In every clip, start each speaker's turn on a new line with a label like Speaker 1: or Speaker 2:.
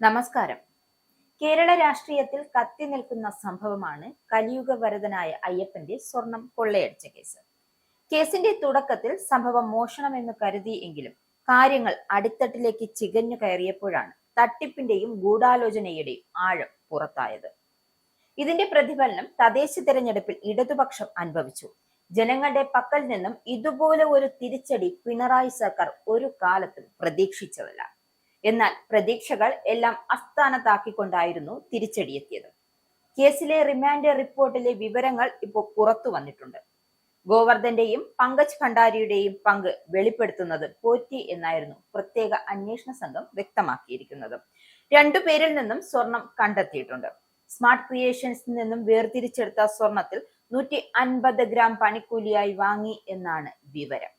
Speaker 1: നമസ്കാരം. കേരള രാഷ്ട്രീയത്തിൽ കത്തി നിൽക്കുന്ന സംഭവമാണ് കലിയുഗവരദനായ അയ്യപ്പന്റെ സ്വർണം കൊള്ളയടിച്ച കേസ്. കേസിന്റെ തുടക്കത്തിൽ സംഭവം മോഷണമെന്ന് കരുതിയെങ്കിലും കാര്യങ്ങൾ അടിത്തട്ടിലേക്ക് ചികഞ്ഞു കയറിയപ്പോഴാണ് തട്ടിപ്പിന്റെയും ഗൂഢാലോചനയുടെയും ആഴം പുറത്തായത്. ഇതിന്റെ പ്രതിഫലനം തദ്ദേശ തെരഞ്ഞെടുപ്പിൽ ഇടതുപക്ഷം അനുഭവിച്ചു. ജനങ്ങളുടെ പക്കൽ നിന്നും ഇതുപോലെ ഒരു തിരിച്ചടി പിണറായി സർക്കാർ ഒരു കാലത്തും പ്രതീക്ഷിച്ചതല്ല. എന്നാൽ പ്രതീക്ഷകൾ എല്ലാം അസ്ഥാനത്താക്കിക്കൊണ്ടായിരുന്നു തിരിച്ചടിയെത്തിയത്. കേസിലെ റിമാൻഡ് റിപ്പോർട്ടിലെ വിവരങ്ങൾ ഇപ്പോൾ പുറത്തു വന്നിട്ടുണ്ട്. ഗോവർദ്ധന്റെയും പങ്കജ് ഭണ്ഡാരിയുടെയും പങ്ക് വെളിപ്പെടുത്തുന്നത് പോറ്റി എന്നായിരുന്നു പ്രത്യേക അന്വേഷണ സംഘം വ്യക്തമാക്കിയിരിക്കുന്നത്. രണ്ടുപേരിൽ നിന്നും സ്വർണം കണ്ടെത്തിയിട്ടുണ്ട്. സ്മാർട്ട് ക്രിയേഷൻസിൽ നിന്നും വേർതിരിച്ചെടുത്ത സ്വർണത്തിൽ 150 ഗ്രാം പണിക്കൂലിയായി വാങ്ങി എന്നാണ് വിവരം.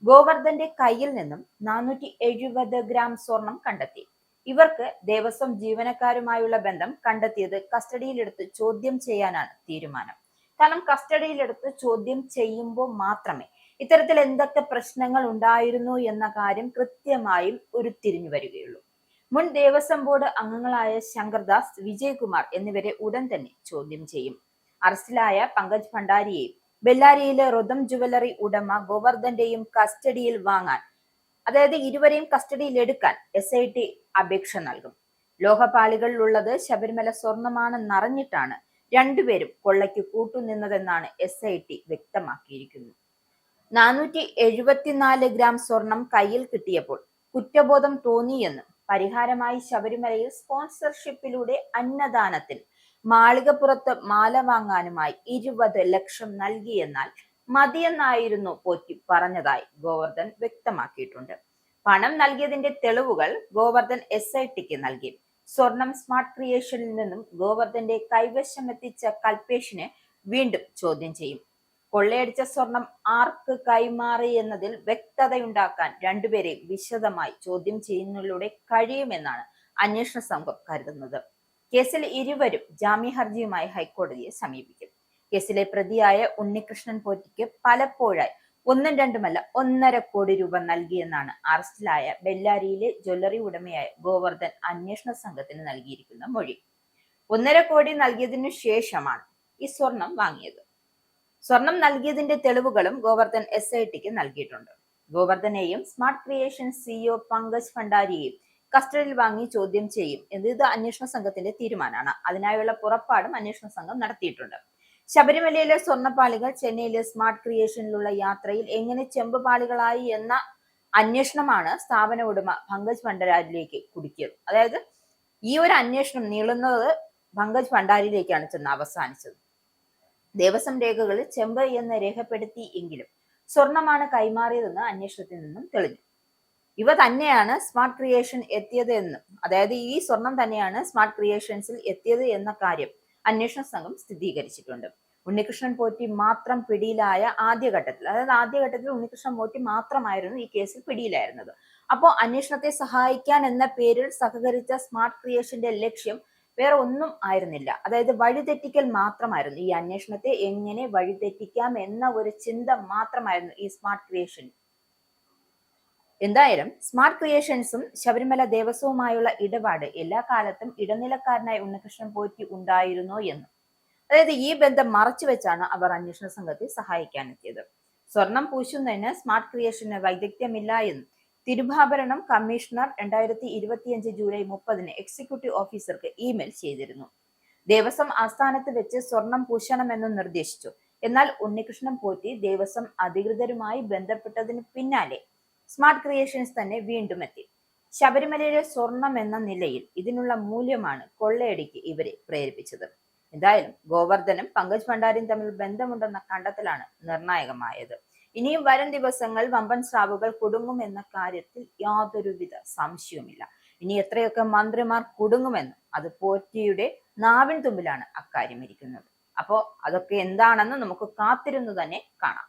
Speaker 1: ഗോവർദ്ധന്റെ കയ്യിൽ നിന്നും 470 ഗ്രാം സ്വർണം കണ്ടെത്തി. ഇവർക്ക് ദേവസ്വം ജീവനക്കാരുമായുള്ള ബന്ധം കണ്ടെത്തിയത് കസ്റ്റഡിയിലെടുത്ത് ചോദ്യം ചെയ്യാനാണ് തീരുമാനം. കാരണം കസ്റ്റഡിയിലെടുത്ത് ചോദ്യം ചെയ്യുമ്പോൾ മാത്രമേ ഇത്തരത്തിൽ എന്തൊക്കെ പ്രശ്നങ്ങൾ ഉണ്ടായിരുന്നു എന്ന കാര്യം കൃത്യമായും ഉരുത്തിരിഞ്ഞു വരികയുള്ളൂ. മുൻ ദേവസ്വം ബോർഡ് അംഗങ്ങളായ ശങ്കർദാസ്, വിജയകുമാർ എന്നിവരെ ഉടൻ തന്നെ ചോദ്യം ചെയ്യും. അറസ്റ്റിലായ പങ്കജ് ഭണ്ഡാരിയെയും ബെല്ലാരിയിലെ റൊദം ജുവലറി ഉടമ ഗോവർദ്ധന്റെയും കസ്റ്റഡിയിൽ വാങ്ങാൻ, അതായത് ഇരുവരെയും കസ്റ്റഡിയിൽ എടുക്കാൻ SIT അപേക്ഷ നൽകും. ലോഹപാളികളിലുള്ളത് ശബരിമല സ്വർണമാണെന്നറിഞ്ഞിട്ടാണ് രണ്ടുപേരും കൊള്ളയ്ക്ക് കൂട്ടുനിന്നതെന്നാണ് SIT വ്യക്തമാക്കിയിരിക്കുന്നത്. 474 ഗ്രാം സ്വർണം കയ്യിൽ കിട്ടിയപ്പോൾ കുറ്റബോധം തോന്നിയെന്നും പരിഹാരമായി ശബരിമലയിൽ സ്പോൺസർഷിപ്പിലൂടെ അന്നദാനത്തിന് മാളികപ്പുറത്ത് മാല വാങ്ങാനുമായി 20 ലക്ഷം നൽകിയെന്നാൽ മതിയെന്നായിരുന്നു പോറ്റി പറഞ്ഞതായി ഗോവർദ്ധൻ വ്യക്തമാക്കിയിട്ടുണ്ട്. പണം നൽകിയതിന്റെ തെളിവുകൾ ഗോവർദ്ധൻ SITക്ക് നൽകി. സ്വർണം സ്മാർട്ട് ക്രിയേഷനിൽ നിന്നും ഗോവർദ്ധന്റെ കൈവശമെത്തിച്ച കൽപേഷിനെ വീണ്ടും ചോദ്യം ചെയ്യും. കൊള്ളയടിച്ച സ്വർണം ആർക്ക് കൈമാറി എന്നതിൽ വ്യക്തതയുണ്ടാക്കാൻ രണ്ടുപേരെ വിശദമായി ചോദ്യം ചെയ്യുന്നതിലൂടെ കഴിയുമെന്നാണ് അന്വേഷണ സംഘം കരുതുന്നത്. കേസിൽ ഇരുവരും ജാമ്യ ഹർജിയുമായി ഹൈക്കോടതിയെ സമീപിക്കും. കേസിലെ പ്രതിയായ ഉണ്ണികൃഷ്ണൻ പോറ്റിക്ക് പലപ്പോഴായി ഒന്നും രണ്ടുമല്ല 1.5 കോടി രൂപ നൽകിയെന്നാണ് അറസ്റ്റിലായ ബെല്ലാരിയിലെ ജ്വല്ലറി ഉടമയായ ഗോവർദ്ധൻ അന്വേഷണ സംഘത്തിന് നൽകിയിരിക്കുന്ന മൊഴി. 1.5 കോടി നൽകിയതിനു ശേഷമാണ് ഈ സ്വർണം വാങ്ങിയത്. സ്വർണം നൽകിയതിന്റെ തെളിവുകളും ഗോവർദ്ധൻ SITക്ക് നൽകിയിട്ടുണ്ട്. ഗോവർദ്ധനെയും സ്മാർട്ട് ക്രിയേഷൻ CEO പങ്കജ് ഭണ്ഡാരിയെയും കസ്റ്റഡിയിൽ വാങ്ങി ചോദ്യം ചെയ്യും ഇത് അന്വേഷണ സംഘത്തിന്റെ തീരുമാനമാണ്. അതിനായുള്ള പുറപ്പാടും അന്വേഷണ സംഘം നടത്തിയിട്ടുണ്ട്. ശബരിമലയിലെ സ്വർണ്ണപ്പാളികൾ ചെന്നൈയിലെ സ്മാർട്ട് ക്രിയേഷനിലുള്ള യാത്രയിൽ എങ്ങനെ ചെമ്പുപാളികളായി എന്ന അന്വേഷണമാണ് സ്ഥാപന ഉടമ പങ്കജ് ഭണ്ഡാരിയിലേക്ക് കുടുക്കിയത്. അതായത് ഈ ഒരു അന്വേഷണം നീളുന്നത് പങ്കജ് ഭണ്ഡാരിയിലേക്കാണ് ചെന്ന് അവസാനിച്ചത്. ദേവസ്വം രേഖകളിൽ ചെമ്പ് എന്ന് രേഖപ്പെടുത്തി എങ്കിലും സ്വർണമാണ് കൈമാറിയതെന്ന് അന്വേഷണത്തിൽ നിന്നും തെളിഞ്ഞു. ഇവ തന്നെയാണ് സ്മാർട്ട് ക്രിയേഷൻ എത്തിയത് എന്നും, അതായത് ഈ സ്വർണം തന്നെയാണ് സ്മാർട്ട് ക്രിയേഷൻസിൽ എത്തിയത് എന്ന കാര്യം അന്വേഷണ സംഘം സ്ഥിരീകരിച്ചിട്ടുണ്ട്. ഉണ്ണികൃഷ്ണൻ പോറ്റി മാത്രം പിടിയിലായ ആദ്യഘട്ടത്തിൽ ഉണ്ണികൃഷ്ണൻ പോറ്റി മാത്രമായിരുന്നു ഈ കേസിൽ പിടിയിലായിരുന്നത്. അപ്പോൾ അന്വേഷണത്തെ സഹായിക്കാൻ എന്ന പേരിൽ സഹകരിച്ച സ്മാർട്ട് ക്രിയേഷന്റെ ലക്ഷ്യം വേറെ ഒന്നും ആയിരുന്നില്ല. അതായത് വഴിതെറ്റിക്കൽ മാത്രമായിരുന്നു. ഈ അന്വേഷണത്തെ എങ്ങനെ വഴിതെറ്റിക്കാം എന്ന ഒരു ചിന്ത മാത്രമായിരുന്നു ഈ സ്മാർട്ട് ക്രിയേഷൻ. എന്തായാലും സ്മാർട്ട് ക്രിയേഷൻസും ശബരിമല ദേവസ്വവുമായുള്ള ഇടപാട് എല്ലാ കാലത്തും ഇടനിലക്കാരനായി ഉണ്ണികൃഷ്ണൻ പോറ്റി ഉണ്ടായിരുന്നോ എന്നും, അതായത് ഈ ബന്ധം മറച്ചു വെച്ചാണ് അവർ അന്വേഷണ സംഘത്തെ സഹായിക്കാനെത്തിയത്. സ്വർണം പൂശുന്നതിന് സ്മാർട്ട് ക്രിയേഷന് വൈദഗ്ധ്യമില്ല എന്നും തിരുവാഭരണം കമ്മീഷണർ 2025 ജൂലൈ 30 എക്സിക്യൂട്ടീവ് ഓഫീസർക്ക് ഇമെയിൽ ചെയ്തിരുന്നു. ദേവസ്വം ആസ്ഥാനത്ത് വെച്ച് സ്വർണം പൂശണമെന്ന് നിർദ്ദേശിച്ചു. എന്നാൽ ഉണ്ണികൃഷ്ണൻ പോറ്റി ദേവസ്വം അധികൃതരുമായി ബന്ധപ്പെട്ടതിന് പിന്നാലെ സ്മാർട്ട് ക്രിയേഷൻസ് തന്നെ വീണ്ടും എത്തി. ശബരിമലയിലെ സ്വർണം എന്ന നിലയിൽ ഇതിനുള്ള മൂല്യമാണ് കൊള്ളയടിക്ക് ഇവരെ പ്രേരിപ്പിച്ചത്. എന്തായാലും ഗോവർദ്ധനും പങ്കജ് ഭണ്ഡാരിയും തമ്മിൽ ബന്ധമുണ്ടെന്ന കണ്ടെത്തലാണ് നിർണായകമായത്. ഇനിയും വരും ദിവസങ്ങൾ വമ്പൻ സ്രാവുകൾ കുടുങ്ങുമെന്ന കാര്യത്തിൽ യാതൊരുവിധ സംശയവുമില്ല. ഇനി എത്രയൊക്കെ മന്ത്രിമാർ കുടുങ്ങുമെന്ന് അത് പോറ്റിയുടെ നാവിൻ തുമ്പിലാണ് അക്കാര്യം ഇരിക്കുന്നത്. അപ്പോ അതൊക്കെ എന്താണെന്ന് നമുക്ക് കാത്തിരുന്നു തന്നെ കാണാം.